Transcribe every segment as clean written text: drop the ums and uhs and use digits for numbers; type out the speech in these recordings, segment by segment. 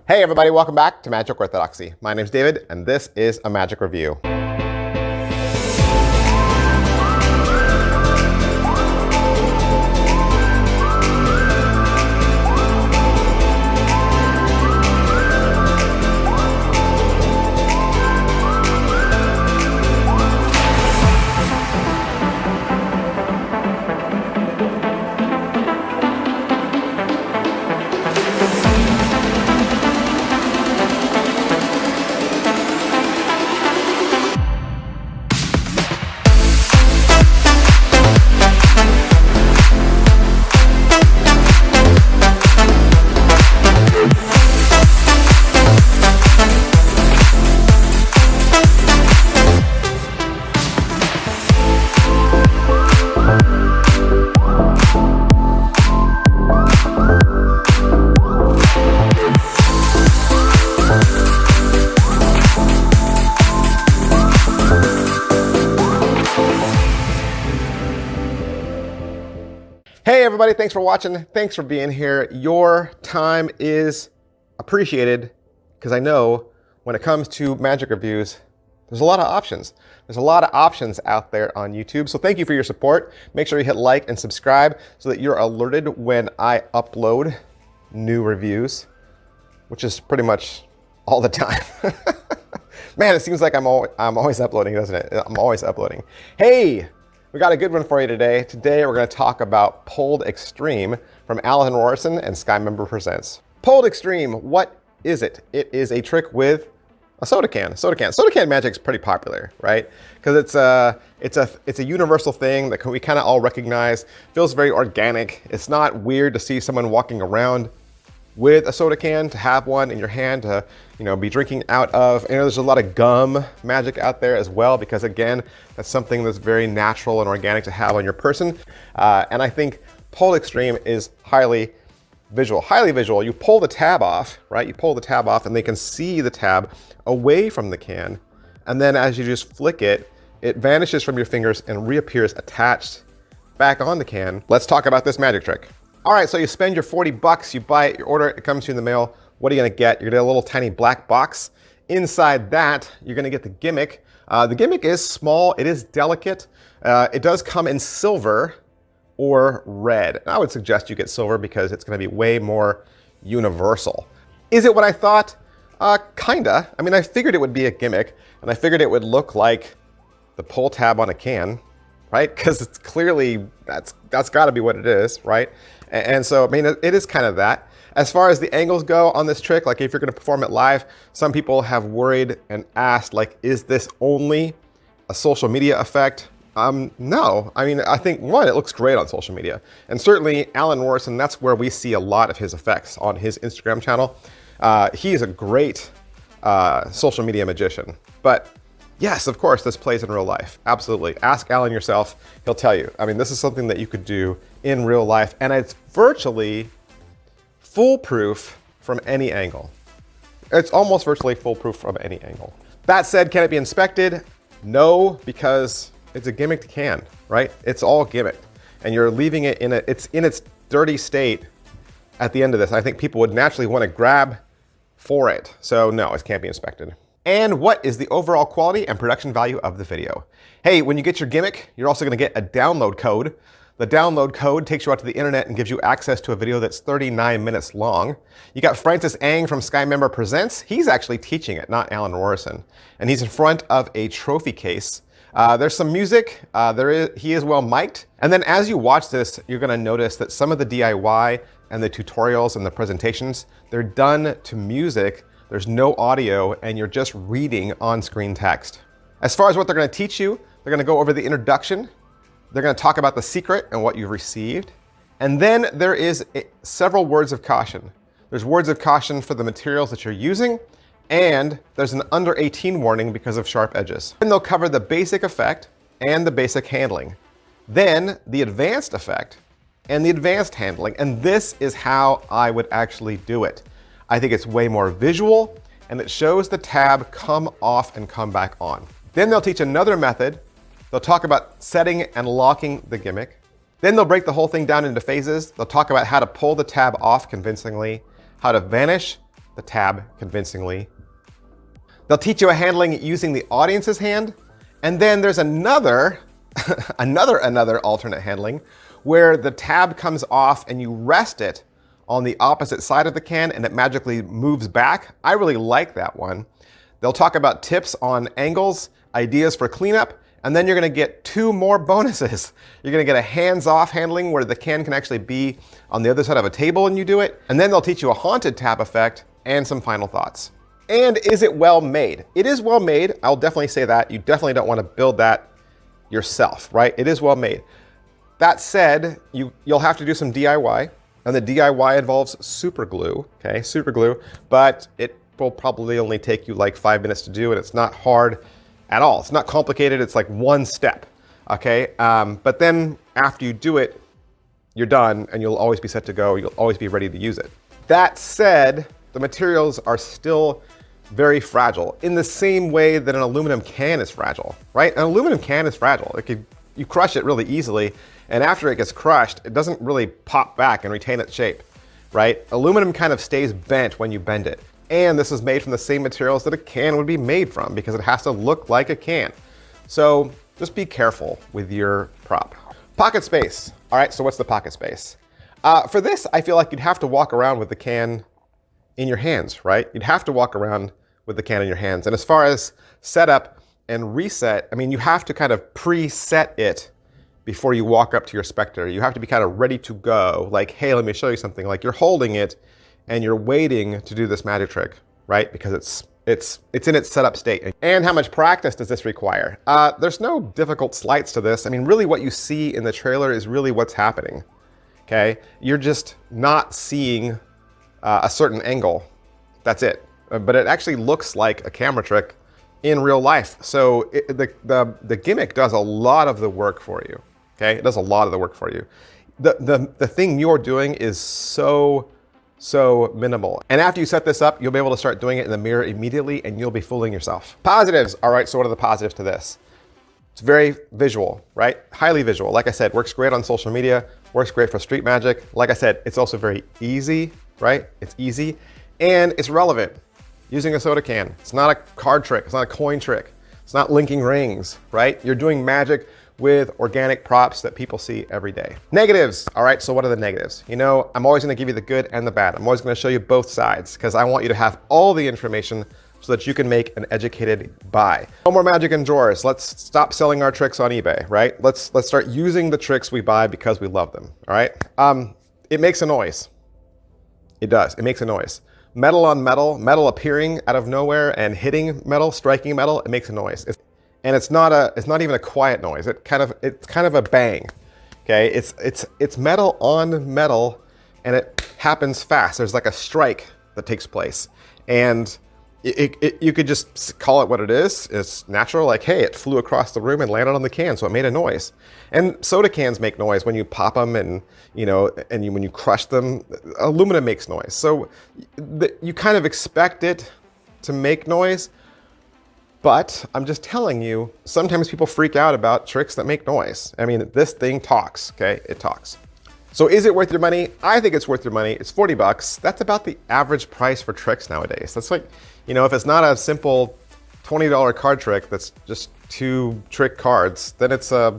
Hey everybody, welcome back to Magic Orthodoxy. My name's David, and this is a Magic Review. Hey everybody, thanks for watching. Thanks for being here. Your time is appreciated because I know when it comes to magic reviews, there's a lot of options. There's a lot of options out there on YouTube. So thank you for your support. Make sure you hit like and subscribe so that you're alerted when I upload new reviews, which is pretty much all the time. Man, it seems like I'm always uploading, doesn't it? I'm always uploading. Hey! We got a good one for you today. Today we're going to talk about Pulled Extreme from Rorrison and Skymember Presents. Pulled Extreme, what is it? It is a trick with a soda can. Soda can magic's pretty popular, right? Because it's a universal thing that we kind of all recognize. Feels very organic. It's not weird to see someone walking around with a soda can, to have one in your hand to, be drinking out of. There's a lot of gum magic out there as well, because again, that's something that's very natural and organic to have on your person. And I think Pulled Extreme is highly visual. You pull the tab off, right? You pull the tab off and they can see the tab away from the can. And then as you just flick it, it vanishes from your fingers and reappears attached back on the can. Let's talk about this magic trick. All right, so you spend your 40 bucks, you buy it, you order it, it comes to you in the mail. What are you gonna get? You're gonna get a little tiny black box. Inside that, you're gonna get the gimmick. The gimmick is small, it is delicate. It does come in silver or red. I would suggest you get silver because it's gonna be way more universal. Is it what I thought? Kinda. I mean, I figured it would be a gimmick, and I figured it would look like the pull tab on a can, right? Because it's clearly, that's gotta be what it is, right? And so, I mean, it is kind of that. As far as the angles go on this trick, like if you're gonna perform it live, some people have worried and asked, like, is this only a social media effect? No, I mean, I think one, it looks great on social media. And certainly Rorrison, that's where we see a lot of his effects on his Instagram channel. He is a great social media magician. But yes, of course, this plays in real life. Absolutely. Ask Alan yourself. He'll tell you. I mean, this is something that you could do in real life, and it's virtually foolproof from any angle. It's almost virtually foolproof from any angle. That said, can it be inspected? No, because it's a gimmicked can, right? It's all gimmicked. And you're leaving it it's in its dirty state at the end of this. I think people would naturally want to grab for it. So no, it can't be inspected. And what is the overall quality and production value of the video? Hey, when you get your gimmick, you're also gonna get a download code. The download code takes you out to the internet and gives you access to a video that's 39 minutes long. You got Francis Ang from Skymember Presents. He's actually teaching it, not Rorrison. And he's in front of a trophy case. There's some music, he is well mic'd. And then as you watch this, you're gonna notice that some of the DIY and the tutorials and the presentations, they're done to music. There's no audio, and you're just reading on-screen text. As far as what they're gonna teach you, they're gonna go over the introduction. They're gonna talk about the secret and what you've received. And then there is several words of caution. There's words of caution for the materials that you're using, and there's an under 18 warning because of sharp edges. And they'll cover the basic effect and the basic handling. Then the advanced effect and the advanced handling. And this is how I would actually do it. I think it's way more visual, and it shows the tab come off and come back on. Then they'll teach another method. They'll talk about setting and locking the gimmick. Then they'll break the whole thing down into phases. They'll talk about how to pull the tab off convincingly, how to vanish the tab convincingly. They'll teach you a handling using the audience's hand. And then there's another, another alternate handling where the tab comes off and you rest it on the opposite side of the can and it magically moves back. I really like that one. They'll talk about tips on angles, ideas for cleanup, and then you're gonna get 2 more bonuses. You're gonna get a hands-off handling where the can can actually be on the other side of a table and you do it. And then they'll teach you a haunted tab effect and some final thoughts. And is it well made? It is well made. I'll definitely say that. You definitely don't want to build that yourself, right? It is well made. That said, you'll have to do some DIY, and the DIY involves super glue, okay? Super glue, but it will probably only take you like 5 minutes to do, and it's not hard at all. It's not complicated. It's like one step, okay? But then after you do it, you're done, and you'll always be set to go. You'll always be ready to use it. That said, the materials are still very fragile in the same way that an aluminum can is fragile, right? An aluminum can is fragile. You crush it really easily, and after it gets crushed, it doesn't really pop back and retain its shape, right? Aluminum kind of stays bent when you bend it. And this is made from the same materials that a can would be made from because it has to look like a can. So just be careful with your prop. Pocket space. All right, so what's the pocket space? For this, I feel like you'd have to walk around with the can in your hands, right? You'd have to walk around with the can in your hands. And as far as setup and reset, I mean, you have to kind of preset it before you walk up to your specter. You have to be kind of ready to go. Like, hey, let me show you something. Like you're holding it and you're waiting to do this magic trick, right? Because it's in its setup state. And how much practice does this require? There's no difficult sleights to this. I mean, really what you see in the trailer is really what's happening, okay? You're just not seeing a certain angle. That's it. But it actually looks like a camera trick in real life. So the gimmick does a lot of the work for you. Okay, it does a lot of the work for you. The thing you're doing is so minimal. And after you set this up, you'll be able to start doing it in the mirror immediately and you'll be fooling yourself. Positives. All right, so what are the positives to this? It's very visual, right? Highly visual. Like I said, works great on social media, works great for street magic. Like I said, it's also very easy, right? It's easy and it's relevant. Using a soda can. It's not a card trick. It's not a coin trick. It's not linking rings, right? You're doing magic with organic props that people see every day. Negatives. All right, so what are the negatives? You know, I'm always gonna give you the good and the bad. I'm always gonna show you both sides because I want you to have all the information so that you can make an educated buy. No more magic in drawers. Let's stop selling our tricks on eBay, right? Let's start using the tricks we buy because we love them, all right? It makes a noise. It does, it makes a noise. Metal on metal, metal appearing out of nowhere and hitting metal, striking metal, it makes a noise. And it's not even a quiet noise. It's kind of a bang. Okay, it's metal on metal and it happens fast. There's like a strike that takes place. And you could just call it what it is. It's natural, like, hey, it flew across the room and landed on the can, so it made a noise. And soda cans make noise when you pop them and, when you crush them. Aluminum makes noise. So you kind of expect it to make noise, but I'm just telling you, sometimes people freak out about tricks that make noise. I mean, this thing talks, okay? It talks. So is it worth your money? I think it's worth your money. It's 40 bucks. That's about the average price for tricks nowadays. That's like, if it's not a simple $20 card trick that's just 2 trick cards, then it's a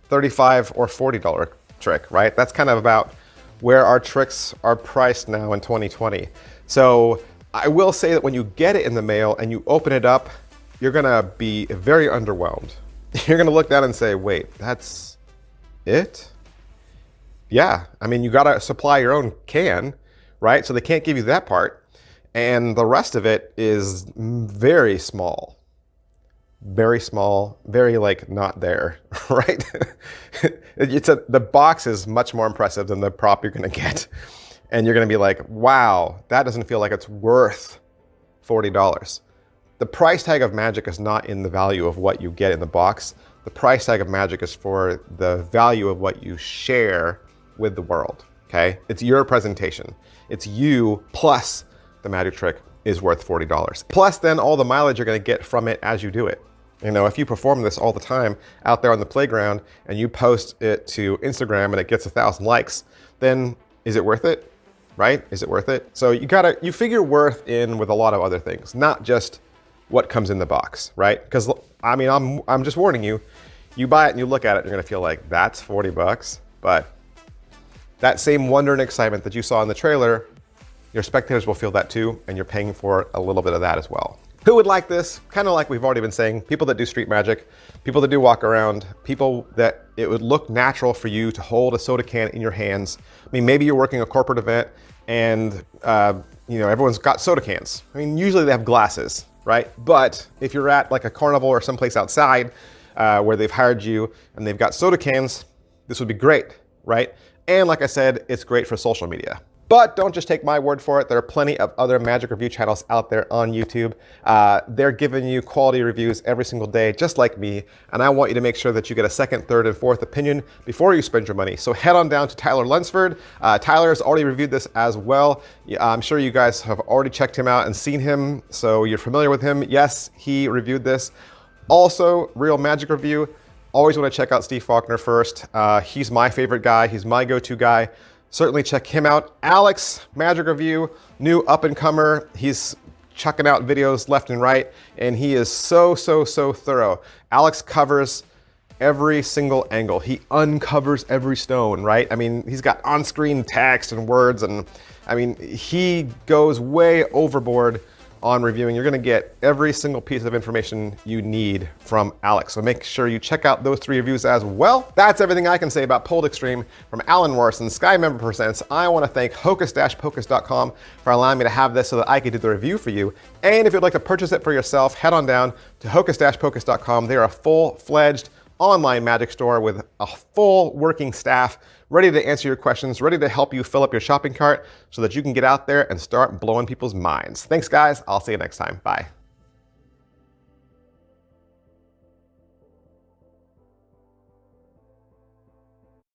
$35 or $40 trick, right? That's kind of about where our tricks are priced now in 2020. So I will say that when you get it in the mail and you open it up, you're gonna be very underwhelmed. You're gonna look down and say, wait, that's it? Yeah, I mean, you gotta supply your own can, right? So they can't give you that part. And the rest of it is very small, very like not there, right? The box is much more impressive than the prop you're gonna get. And you're gonna be like, wow, that doesn't feel like it's worth $40. The price tag of magic is not in the value of what you get in the box. The price tag of magic is for the value of what you share with the world, okay? It's your presentation. It's you plus the magic trick is worth $40. Plus then all the mileage you're gonna get from it as you do it. If you perform this all the time out there on the playground and you post it to Instagram and it gets 1,000 likes, then is it worth it? right? Is it worth it? So you figure worth in with a lot of other things, not just what comes in the box, right? Because I mean, I'm just warning you, you buy it and you look at it, you're gonna feel like that's 40 bucks, but that same wonder and excitement that you saw in the trailer, your spectators will feel that too, and you're paying for a little bit of that as well. Who would like this? Kind of like we've already been saying, people that do street magic, people that do walk around, people that it would look natural for you to hold a soda can in your hands. I mean, maybe you're working a corporate event and everyone's got soda cans. I mean, usually they have glasses, right? But if you're at like a carnival or someplace outside where they've hired you and they've got soda cans, this would be great, right? And like I said, it's great for social media. But don't just take my word for it. There are plenty of other magic review channels out there on YouTube. They're giving you quality reviews every single day, just like me. And I want you to make sure that you get a second, third, and fourth opinion before you spend your money. So head on down to Tyler Lunsford. Tyler has already reviewed this as well. I'm sure you guys have already checked him out and seen him, so you're familiar with him. Yes, he reviewed this. Also, Real Magic Review. Always want to check out Steve Faulkner first. He's my favorite guy. He's my go-to guy. Certainly check him out. Alex, Magic Review, new up-and-comer. He's chucking out videos left and right, and he is so thorough. Alex covers every single angle. He uncovers every stone, right? I mean, he's got on-screen text and words, and I mean, he goes way overboard on reviewing. You're gonna get every single piece of information you need from Alex. So make sure you check out those 3 reviews as well. That's everything I can say about Pulled Extreme from Alan Rorrison, Skymember Presents. I wanna thank hocus-pocus.com for allowing me to have this so that I could do the review for you. And if you'd like to purchase it for yourself, head on down to hocus-pocus.com. They're a full-fledged online magic store with a full working staff, ready to answer your questions, ready to help you fill up your shopping cart so that you can get out there and start blowing people's minds. Thanks, guys. I'll see you next time. Bye.